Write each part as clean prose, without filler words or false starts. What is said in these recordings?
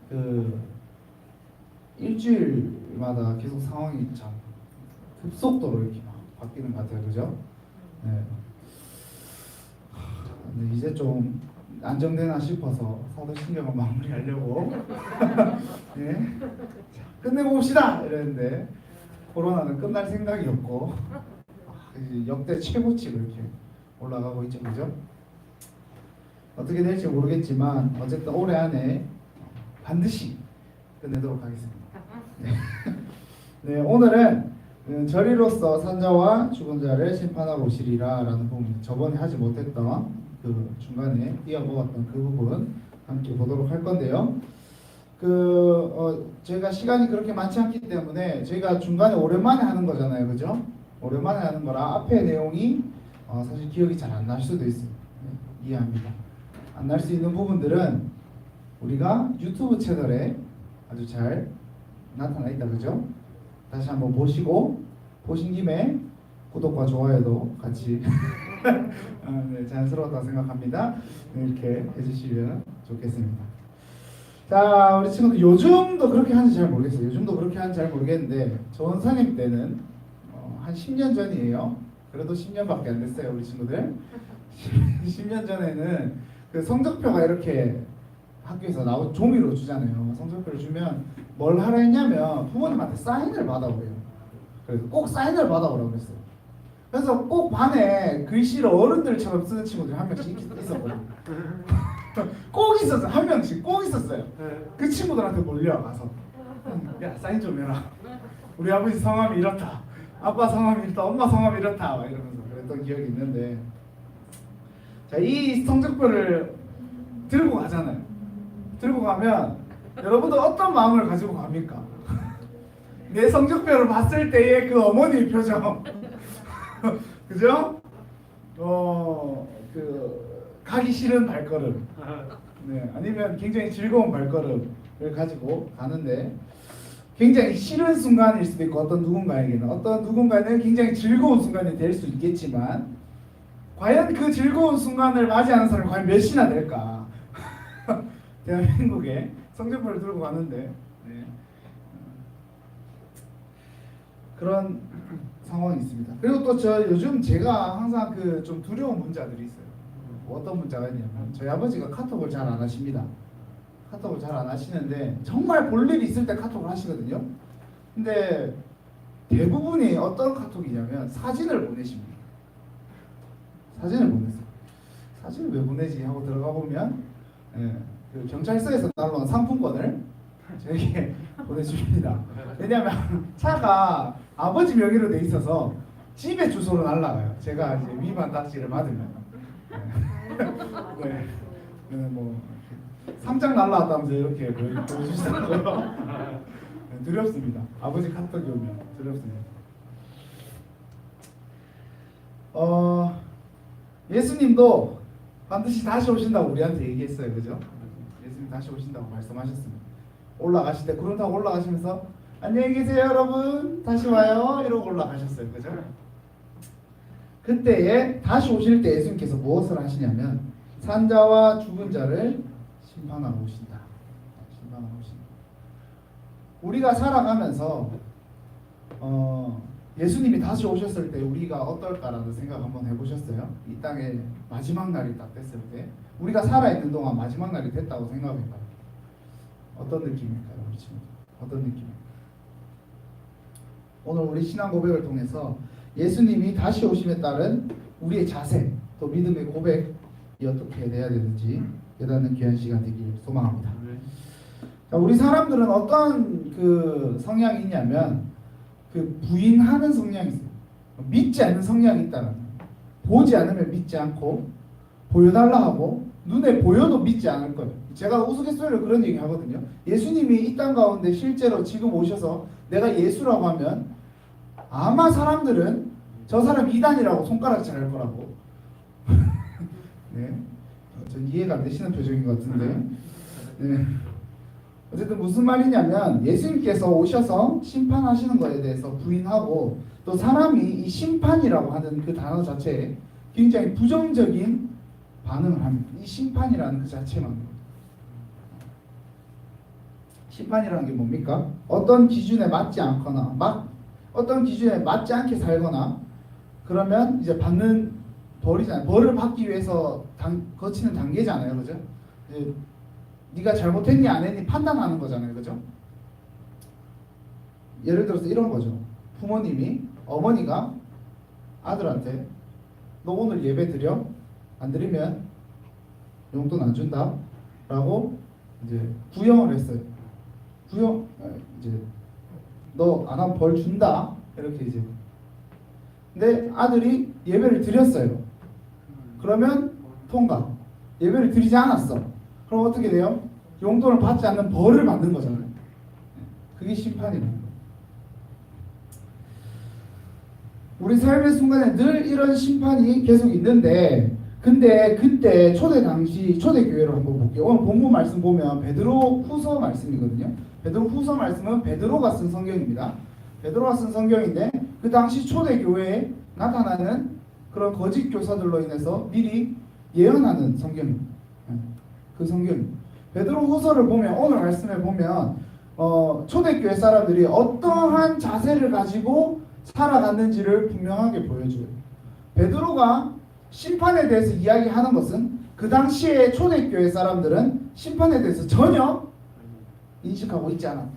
그 일주일마다 계속 상황이 참 급속도로 이렇게 막 바뀌는 것 같아요, 그죠? 네. 근데 이제 좀 안정되나 싶어서 사도신경을 마무리하려고 네. 자, 끝내고 봅시다 이랬는데 코로나는 끝날 생각이 없고 역대 최고치로 이렇게 올라가고 있죠, 그죠? 어떻게 될지 모르겠지만 어쨌든 올해 안에 반드시 끝내도록 하겠습니다. 네, 네 오늘은 저리로서 산자와 죽은 자를 심판하러 오시리라 라는 부분, 저번에 하지 못했던 그 중간에 이어먹었던 그 부분 함께 보도록 할 건데요. 저희가 시간이 그렇게 많지 않기 때문에 저희가 중간에 오랜만에 하는 거잖아요, 그죠? 오랜만에 하는 거라 앞에 내용이 사실 기억이 잘 안 날 수도 있어요. 네, 이해합니다. 안 날 수 있는 부분들은 우리가 유튜브 채널에 아주 잘 나타나 있다, 그죠? 다시 한번 보시고 보신 김에 구독과 좋아요도 같이 네, 자연스러웠다고 생각합니다. 네, 이렇게 해주시면 좋겠습니다. 자, 우리 친구들 요즘도 그렇게 하는지 잘 모르겠어요. 요즘도 그렇게 하는지 잘 모르겠는데 저 원사님 때는 한 10년 전이에요. 그래도 10년밖에 안 됐어요, 우리 친구들. 10년 전에는 그 성적표가 이렇게 학교에서 종이로 주잖아요. 성적표를 주면 뭘 하라 했냐면 부모님한테 사인을 받아오래요. 그래서 꼭 사인을 받아오라고 그랬어요. 그래서 꼭 반에 글씨를 어른들처럼 쓰는 친구들이 한 명씩 있었거든요. 꼭 있었어요. 한 명씩 꼭 있었어요. 그 친구들한테 몰려가서 야, 사인 좀 해라. 우리 아버지 성함이 이렇다. 아빠 성함이 이렇다. 엄마 성함이 이렇다. 막 이러면서 그랬던 기억이 있는데, 자, 이 성적표를 들고 가잖아요. 들고 가면 여러분들 어떤 마음을 가지고 갑니까? 내 성적표를 봤을 때의 그 어머니의 표정 그죠? 가기 싫은 발걸음, 네, 아니면 굉장히 즐거운 발걸음을 가지고 가는데 굉장히 싫은 순간일 수도 있고 어떤 누군가에는 굉장히 즐거운 순간이 될 수 있겠지만 과연 그 즐거운 순간을 맞이하는 사람이 과연 몇이나 될까? 대한민국에 성적표를 들고 가는데 네. 그런 상황이 있습니다. 그리고 또 요즘 제가 항상 좀 두려운 문자들이 있어요. 어떤 문자가 있냐면 저희 아버지가 카톡을 잘 안 하십니다. 카톡을 잘 안 하시는데 정말 볼 일이 있을 때 카톡을 하시거든요. 근데 대부분이 어떤 카톡이냐면 사진을 보내십니다. 사진을 보냈어요. 사진을 왜 보내지 하고 들어가 보면 그 경찰서에서 날라온 상품권을 저에게 보내주십니다. 왜냐하면 차가 아버지 명의로 돼 있어서 집에 주소로 날라가요. 제가 이제 위반 딱지를 받으면. 네. 뭐 상장 날라왔다면서 이렇게 보여주시더라고요. 네, 두렵습니다. 아버지 카톡이 오면 두렵습니다. 예수님도 반드시 다시 오신다고 우리한테 얘기했어요, 그죠? 예수님 다시 오신다고 말씀하셨습니다. 올라가실 때 구름 타고 올라가시면서 안녕히 계세요 여러분 다시 와요 이러고 올라가셨어요, 그죠? 그때에 다시 오실 때 예수님께서 무엇을 하시냐면 산자와 죽은 자를 심판하러 오신다. 심판하러 오신다. 우리가 살아가면서 예수님이 다시 오셨을 때 우리가 어떨까라는 생각 한번 해보셨어요? 이 땅에 마지막 날이 딱 됐을 때 우리가 살아있는 동안 마지막 날이 됐다고 생각해봐요. 어떤 느낌일까요, 우리 친구? 어떤 느낌일까요? 오늘 우리 신앙 고백을 통해서 예수님이 다시 오심에 따른 우리의 자세, 또 믿음의 고백이 어떻게 돼야 되는지 깨닫는 귀한 시간 되길 소망합니다. 자, 우리 사람들은 어떤 그 성향이 있냐면 그 부인하는 성향이 있어요. 믿지 않는 성향이 있다는 거예요. 보지 않으면 믿지 않고 보여달라 하고 눈에 보여도 믿지 않을 거예요. 제가 우스갯소리로 그런 얘기 하거든요. 예수님이 이 땅 가운데 실제로 지금 오셔서 내가 예수라고 하면 아마 사람들은 저 사람 이단이라고 손가락질 할 거라고. 네, 전 이해가 안 되시는 표정인 것 같은데. 네. 어쨌든 무슨 말이냐면 예수님께서 오셔서 심판하시는 것에 대해서 부인하고 또 사람이 이 심판이라고 하는 그 단어 자체에 굉장히 부정적인 반응을 합니다. 이 심판이라는 그 자체만. 심판이라는 게 뭡니까? 어떤 기준에 맞지 않거나 어떤 기준에 맞지 않게 살거나 그러면 이제 받는 벌이잖아요. 벌을 받기 위해서 거치는 단계잖아요, 그죠? 이제 네가 잘못했니 안 했니 판단하는 거잖아요, 그죠? 예를 들어서 이런 거죠. 부모님이 어머니가 아들한테 너 오늘 예배 드려? 안 드리면 용돈 안 준다 라고 이제 구형을 했어요. 이제 너 안 하면 벌 준다 이렇게 이제. 근데 아들이 예배를 드렸어요. 그러면 통과. 예배를 드리지 않았어. 그럼 어떻게 돼요? 용돈을 받지 않는 벌을 받는 거잖아요. 그게 심판이에요. 우리 삶의 순간에 늘 이런 심판이 계속 있는데, 근데 그때 초대교회로 한번 볼게요. 오늘 본문 말씀 보면 베드로 후서 말씀이거든요. 베드로 후서 말씀은 베드로가 쓴 성경입니다. 베드로가 쓴 성경인데 그 당시 초대교회에 나타나는 그런 거짓 교사들로 인해서 미리 예언하는 성경입니다. 그 성경. 베드로 후서를 보면 오늘 말씀에 보면 초대교회 사람들이 어떠한 자세를 가지고 살아갔는지를 분명하게 보여줘요. 베드로가 심판에 대해서 이야기하는 것은 그 당시에 초대교회 사람들은 심판에 대해서 전혀 인식하고 있지 않았다.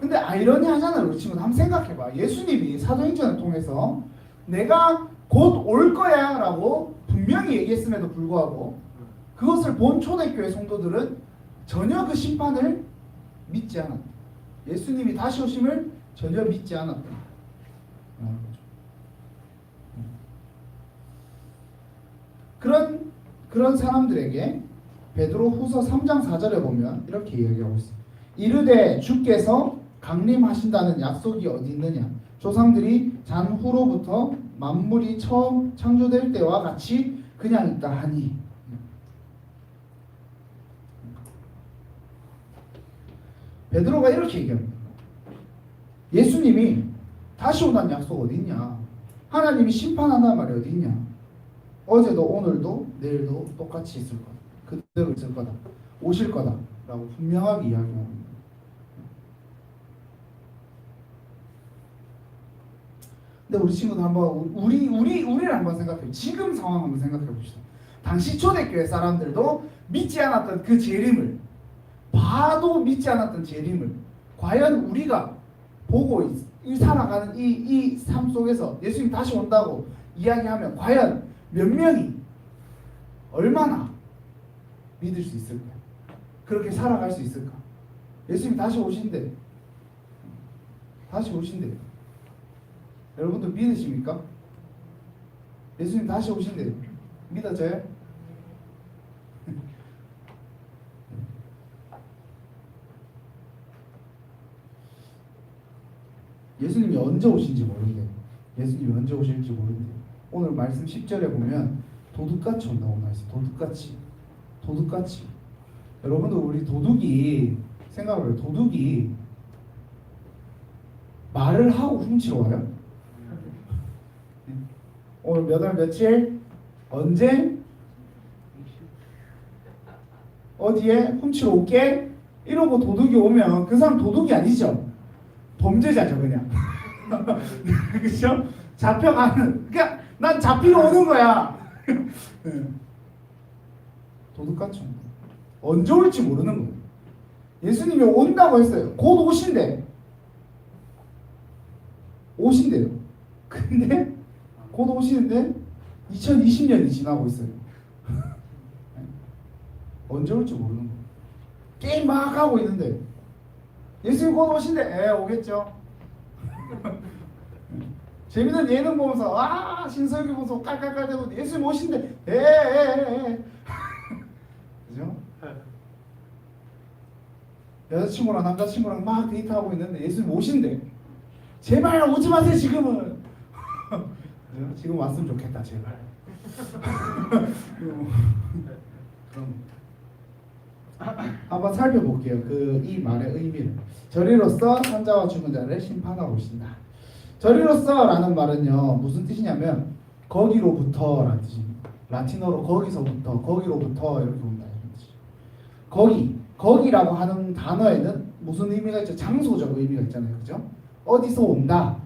근데 아이러니하잖아요. 우리 친구들 한번 생각해봐. 예수님이 사도행전을 통해서 내가 곧 올 거야 라고 분명히 얘기했음에도 불구하고 그것을 본 초대교회 성도들은 전혀 그 심판을 믿지 않았다. 예수님이 다시 오심을 전혀 믿지 않았다. 그런 사람들에게 베드로 후서 3장 4절에 보면 이렇게 이야기하고 있어요. 이르되 주께서 강림하신다는 약속이 어디 있느냐? 조상들이 잔후로부터 만물이 처음 창조될 때와 같이 그냥 있다 하니. 베드로가 이렇게 얘기합니다. 예수님이 다시 온다는 약속 어디 있냐? 하나님이 심판한다는 말이 어디 있냐? 어제도 오늘도 내일도 똑같이 있을 거다. 그대로 있을 거다. 오실 거다. 라고 분명하게 이야기합니다. 근데 우리 친구들 한번 우리를 한번 생각해요. 지금 상황 한번 생각해 봅시다. 당시 초대교회 사람들도 믿지 않았던 그 재림을 봐도 믿지 않았던 재림을 과연 우리가 보고 살아가는 이 삶 속에서 예수님 다시 온다고 이야기하면 과연 몇 명이 얼마나 믿을 수 있을까? 그렇게 살아갈 수 있을까? 예수님 다시 오신대. 여러분들 믿으십니까? 예수님 다시 오신대. 믿어져요? 예수님이 언제 오신지 모르는데 예수님이 언제 오실지 모르는데 오늘 말씀 10절에 보면 도둑같이 온다고 말했어요. 도둑같이. 여러분들 우리 도둑이 생각을 해요. 도둑이 말을 하고 훔치러 와요? 오늘 몇 월 며칠 언제 어디에 훔치러 올게 이러고 도둑이 오면 그 사람 도둑이 아니죠. 범죄자죠 그냥. 그렇죠? 잡혀가는 그냥 난 잡히러 오는 거야. 도둑같이 온다. 언제 올지 모르는 거예요. 예수님이 온다고 했어요. 곧 오신대요. 근데 곧 오시는데 2020년이 지나고 있어요. 언제 올지 모르는 거예요. 게임 막 하고 있는데 예수님 곧 오신대. 오겠죠. 재밌는 예능 보면서 신설기 보면서 깔깔깔대고 예수님 오신대. 그죠? 여자친구랑 남자친구랑 막 데이트하고 있는데 예수님 오신대. 제발 오지 마세요 지금은. 지금 왔으면 좋겠다 제발. 그럼 한번 살펴볼게요. 이 말의 의미를. 저리로서 산자와 죽은 자를 심판하고 오신다. 저리로서라는 말은요 무슨 뜻이냐면 거기로부터라는 뜻입니다. 라틴어로 거기서부터, 거기로부터 이렇게 온다. 거기라고 하는 단어에는 무슨 의미가 있죠? 장소적 의미가 있잖아요. 그죠? 어디서 온다.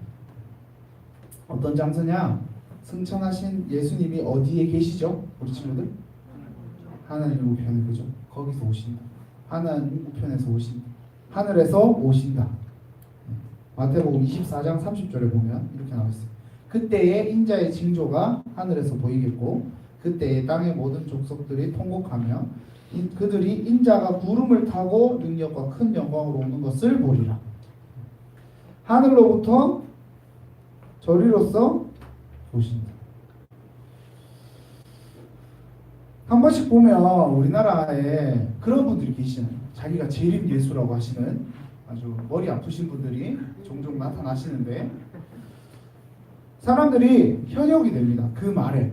어떤 장소냐? 승천하신 예수님이 어디에 계시죠? 우리 친구들? 하나님 우편에, 그죠? 거기서 오신다. 하나님 우편에서 오신다. 하늘에서 오신다. 마태복음 24장 30절에 보면 이렇게 나와 있어요. 그때의 인자의 징조가 하늘에서 보이겠고 그때의 땅의 모든 족속들이 통곡하며 그들이 인자가 구름을 타고 능력과 큰 영광으로 오는 것을 보리라. 하늘로부터 저리로서 오신다. 한 번씩 보면 우리나라에 그런 분들이 계시잖아요. 자기가 재림 예수라고 하시는 아주 머리 아프신 분들이 종종 나타나시는데 사람들이 현혹이 됩니다. 그 말에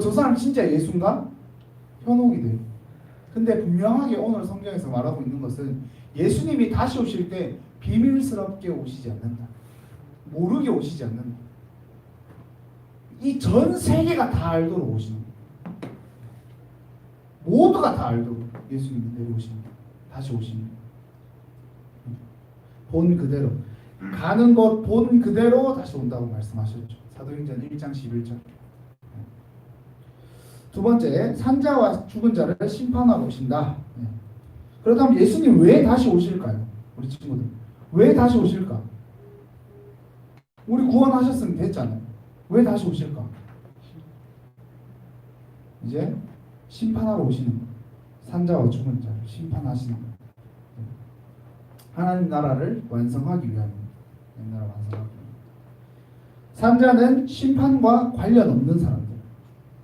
저 사람 진짜 예수인가? 현혹이 돼요. 근데 분명하게 오늘 성경에서 말하고 있는 것은 예수님이 다시 오실 때 비밀스럽게 오시지 않는다. 모르게 오시지 않는다. 이 전 세계가 다 알도록 오시는 거예요. 모두가 다 알도록 예수님이 내려오십니다. 다시 오십니다. 본 그대로 가는 것 본 그대로 다시 온다고 말씀하셨죠. 사도행전 1장 11절. 두 번째, 산자와 죽은 자를 심판하러 오신다. 그렇다면 예수님 왜 다시 오실까요? 우리 친구들 왜 다시 오실까? 우리 구원하셨으면 됐잖아요. 왜 다시 오실까? 이제 심판하러 오시는 거예요. 산자와 죽은 자를 심판하시는 거예요. 하나님 나라를 완성하기 위함입니다. 나라 완성하기 위함. 산자는 심판과 관련 없는 사람들.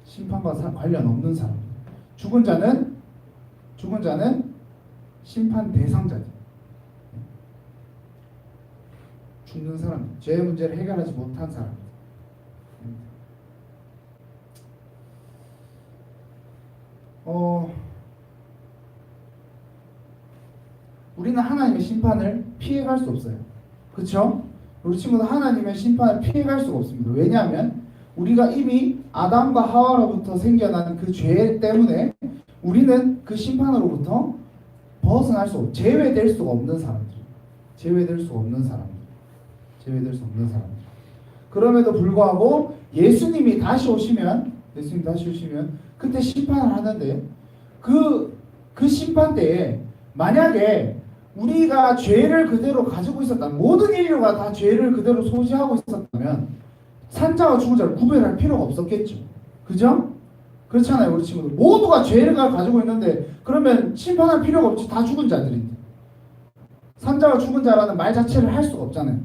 심판과 관련 없는 사람들. 죽은 자는 심판 대상자들. 죽는 사람, 죄의 문제를 해결하지 못한 사람. 우리는 하나님의 심판을 피해갈 수 없어요. 그렇죠? 우리 친구들 하나님의 심판을 피해갈 수가 없습니다. 왜냐하면 우리가 이미 아담과 하와로부터 생겨난 그 죄 때문에 우리는 그 심판으로부터 벗어날 수 없고 제외될 수가 없는 사람들. 제외될 수 없는 사람들. 그럼에도 불구하고 예수님이 다시 오시면 그때 심판을 하는데 그 심판 때에 만약에 우리가 죄를 그대로 가지고 있었다면 모든 인류가 다 죄를 그대로 소지하고 있었다면 산자와 죽은 자를 구별할 필요가 없었겠죠. 그죠? 그렇잖아요. 우리 친구들 모두가 죄를 가지고 있는데 그러면 심판할 필요가 없지. 다 죽은 자들인데 산자와 죽은 자라는 말 자체를 할 수가 없잖아요.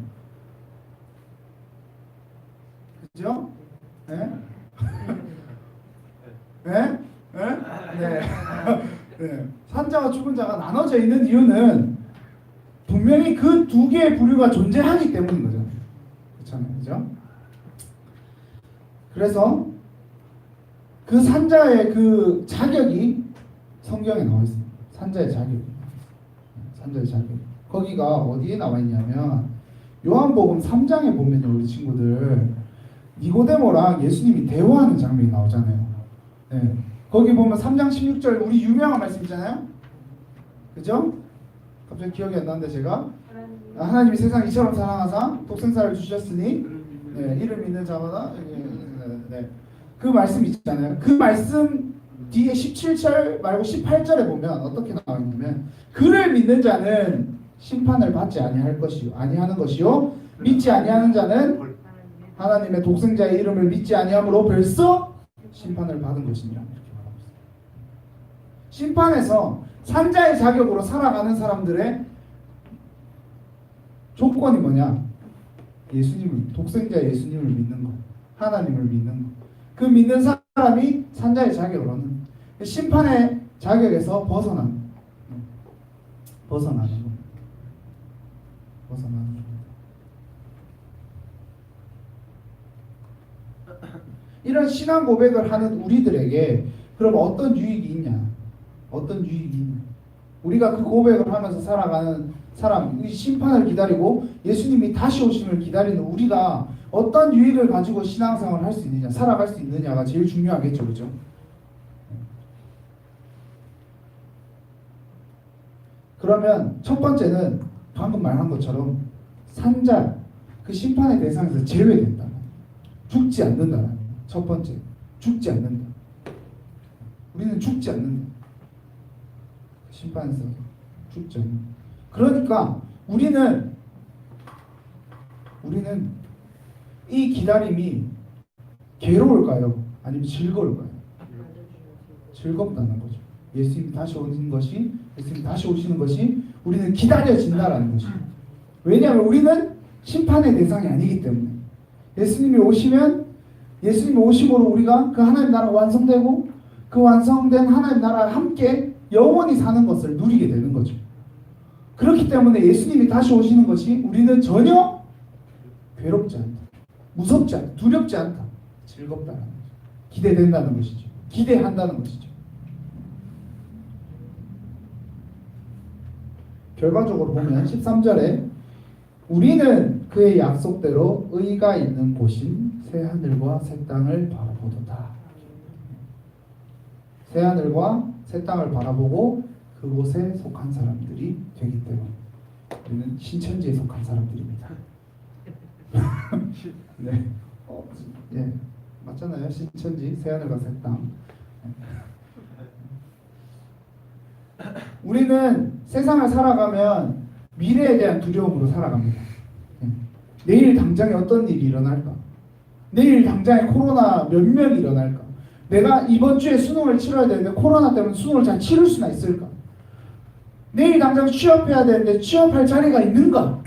그죠? 네? 네? 네? 네. 산자와 죽은 자가 나눠져 있는 이유는 분명히 그 두 개의 부류가 존재하기 때문인 거죠. 그렇잖아요. 그죠? 그래서 그 산자의 그 자격이 성경에 나와 있습니다. 산자의 자격. 거기가 어디에 나와 있냐면 요한복음 3장에 보면요. 우리 친구들 니고데모랑 예수님이 대화하는 장면이 나오잖아요. 네. 거기 보면 3장 16절 우리 유명한 말씀 있잖아요. 그죠? 갑자기 기억이 안 나는데 제가 하나님이 세상 이처럼 사랑하사 독생자를 주셨으니 네, 이를 믿는 자마다 네. 그 말씀 있잖아요. 그 말씀 뒤에 17절 말고 18절에 보면 어떻게 나와 있냐면 그를 믿는 자는 심판을 받지 아니하는 것이요 믿지 아니하는 자는 하나님의 독생자의 이름을 믿지 아니함으로 벌써 심판을 받은 것이니라. 이렇게 말합니다. 심판에서 산자의 자격으로 살아가는 사람들의 조건이 뭐냐? 독생자 예수님을 믿는 것, 하나님을 믿는 것. 그 믿는 사람이 산자의 자격을 얻는 심판의 자격에서 벗어나는 겁니다. 이런 신앙 고백을 하는 우리들에게 그럼 어떤 유익이 있냐? 우리가 그 고백을 하면서 살아가는 사람, 이 심판을 기다리고 예수님이 다시 오심을 기다리는 우리가 어떤 유익을 가지고 신앙생활을 할 수 있느냐, 살아갈 수 있느냐가 제일 중요하겠죠. 그죠? 그러면 첫 번째는 방금 말한 것처럼 산자, 그 심판의 대상에서 제외된다. 죽지 않는다는 첫 번째, 죽지 않는다. 우리는 죽지 않는다. 심판에서 죽지 않는다. 그러니까 우리는 이 기다림이 괴로울까요? 아니면 즐거울까요? 즐겁다는 거죠. 예수님이 다시 오는 것이, 예수님이 다시 오시는 것이 우리는 기다려진다라는 것이죠. 왜냐하면 우리는 심판의 대상이 아니기 때문에. 예수님이 오심으로 우리가 그 하나님 나라가 완성되고 그 완성된 하나님 나라와 함께 영원히 사는 것을 누리게 되는 거죠. 그렇기 때문에 예수님이 다시 오시는 것이 우리는 전혀 괴롭지 않다, 무섭지 않다, 두렵지 않다, 즐겁다는 거죠. 기대된다는 것이죠. 기대한다는 것이죠. 결과적으로 보면 13절에 우리는 그의 약속대로 의가 있는 곳인 새하늘과 새 땅을 바라보도다. 새하늘과 새 땅을 바라보고 그곳에 속한 사람들이 되기 때문에 우리는 신천지에 속한 사람들입니다. 네, 예, 맞잖아요. 신천지, 새하늘과 새 땅. 우리는 세상을 살아가면 미래에 대한 두려움으로 살아갑니다. 내일 당장에 어떤 일이 일어날까? 내일 당장에 코로나 몇 명이 일어날까? 내가 이번 주에 수능을 치러야 되는데 코로나 때문에 수능을 잘 치를 수나 있을까? 내일 당장 취업해야 되는데 취업할 자리가 있는가?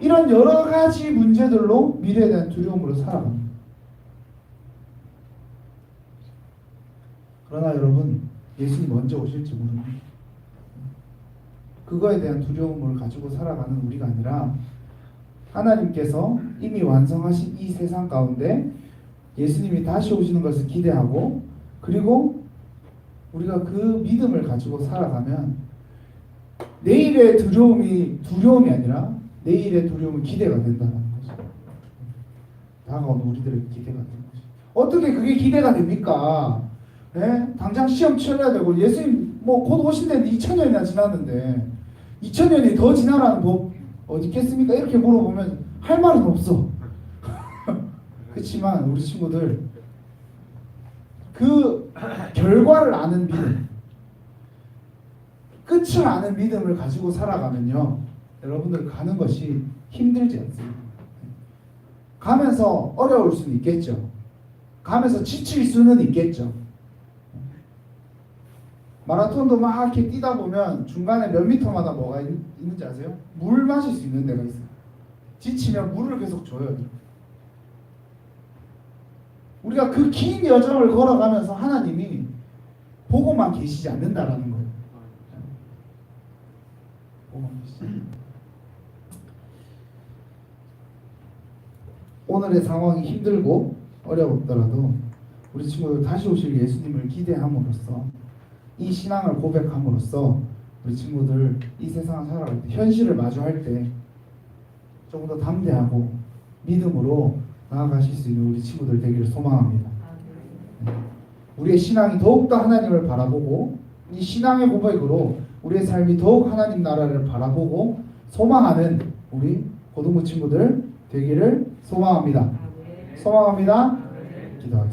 이런 여러 가지 문제들로 미래에 대한 두려움으로 살아갑니다. 그러나 여러분, 예수님 언제 오실지 모릅니다. 그거에 대한 두려움을 가지고 살아가는 우리가 아니라 하나님께서 이미 완성하신 이 세상 가운데 예수님이 다시 오시는 것을 기대하고, 그리고 우리가 그 믿음을 가지고 살아가면 내일의 두려움이 아니라 내일의 두려움은 기대가 된다는 거죠. 다가오는 우리들의 기대가 되는 거죠. 어떻게 그게 기대가 됩니까? 네? 당장 시험 치러야 되고, 예수님 뭐 곧 오신다는데 2000년이나 지났는데 2000년이 더 지나라는 법 어디 있겠습니까? 이렇게 물어보면 할 말은 없어. 그렇지만 우리 친구들, 그 결과를 아는 믿음, 끝을 아는 믿음을 가지고 살아가면요, 여러분들 가는 것이 힘들지 않습니다. 가면서 어려울 수는 있겠죠. 가면서 지칠 수는 있겠죠. 마라톤도 막 이렇게 뛰다 보면 중간에 몇 미터마다 뭐가 있는지 아세요? 물 마실 수 있는 데가 있어요. 지치면 물을 계속 줘요. 우리가 그 긴 여정을 걸어가면서 하나님이 보고만 계시지 않는다라는 거예요. 보고만 계시지 않는다. 오늘의 상황이 힘들고 어렵더라도 우리 친구들 다시 오실 예수님을 기대함으로써, 이 신앙을 고백함으로써 우리 친구들 이 세상을 살아갈 때, 현실을 마주할 때 조금 더 담대하고 믿음으로 나아가실 수 있는 우리 친구들 되기를 소망합니다. 우리의 신앙이 더욱더 하나님을 바라보고, 이 신앙의 고백으로 우리의 삶이 더욱 하나님 나라를 바라보고 소망하는 우리 고등부 친구들 되기를 소망합니다. 소망합니다. 기도하겠습니다.